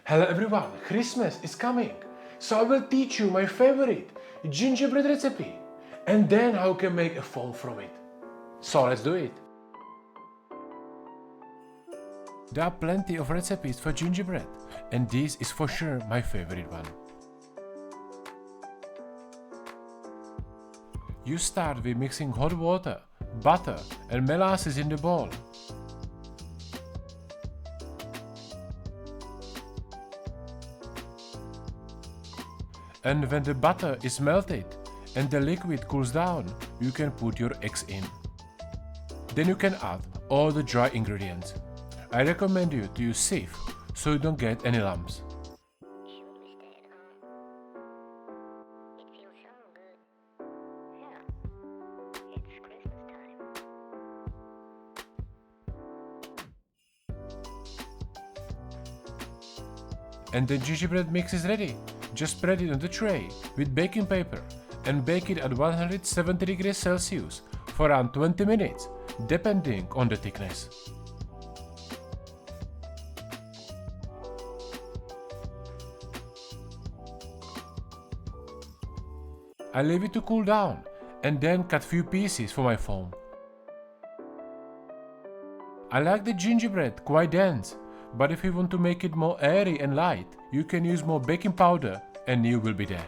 Hello everyone, Christmas is coming, so I will teach you my favorite gingerbread recipe and then how you can make a foam from it. So let's do it. There are plenty of recipes for gingerbread and this is for sure my favorite one. You start with mixing hot water, butter and molasses in the bowl. And when the butter is melted and the liquid cools down, you can put your eggs in. Then you can add all the dry ingredients. I recommend you to use sieve so you don't get any lumps. And the gingerbread mix is ready. Just spread it on the tray with baking paper and bake it at 170 degrees Celsius for around 20 minutes, depending on the thickness. I leave it to cool down and then cut few pieces for my foam. I like the gingerbread quite dense, but if you want to make it more airy and light, you can use more baking powder and you will be there.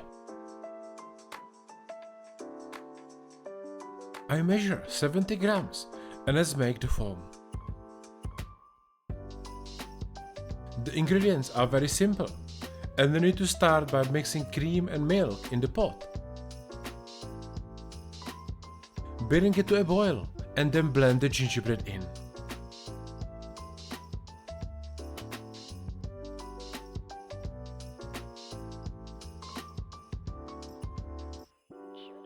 I measure 70 grams and let's make the foam. The ingredients are very simple and we need to start by mixing cream and milk in the pot. Bring it to a boil and then blend the gingerbread in.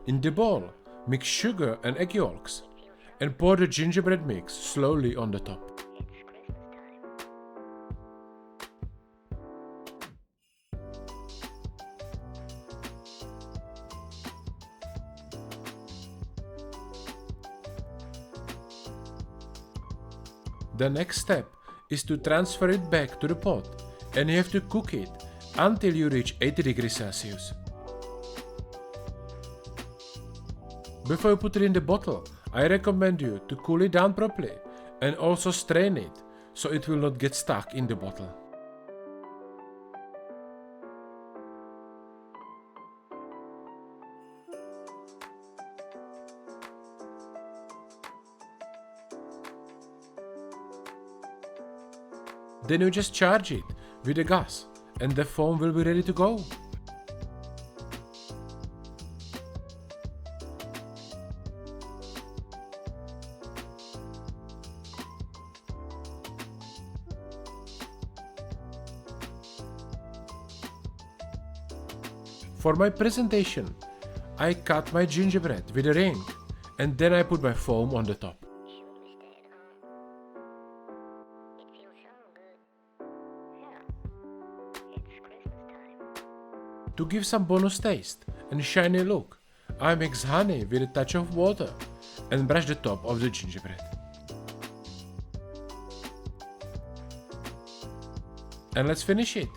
In the bowl, mix sugar and egg yolks and pour the gingerbread mix slowly on the top. The next step is to transfer it back to the pot and you have to cook it until you reach 80 degrees Celsius. Before you put it in the bottle, I recommend you to cool it down properly and also strain it so it will not get stuck in the bottle. Then you just charge it with the gas and the foam will be ready to go. For my presentation, I cut my gingerbread with a ring and then I put my foam on the top. To give some bonus taste and shiny look, I mix honey with a touch of water and brush the top of the gingerbread. And let's finish it.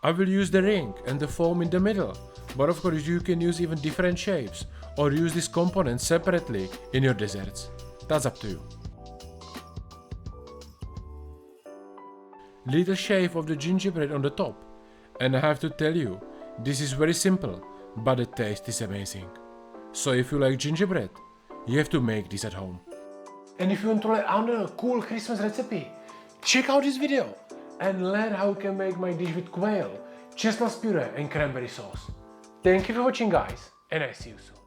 I will use the ring and the foam in the middle, but of course you can use even different shapes or use these components separately in your desserts. That's up to you. Little shape of the gingerbread on the top, and I have to tell you, this is very simple, but the taste is amazing. So if you like gingerbread, you have to make this at home. And if you want to learn another cool Christmas recipe, check out this video and learn how you can make my dish with quail, chestnut puree and cranberry sauce. Thank you for watching guys, and I see you soon.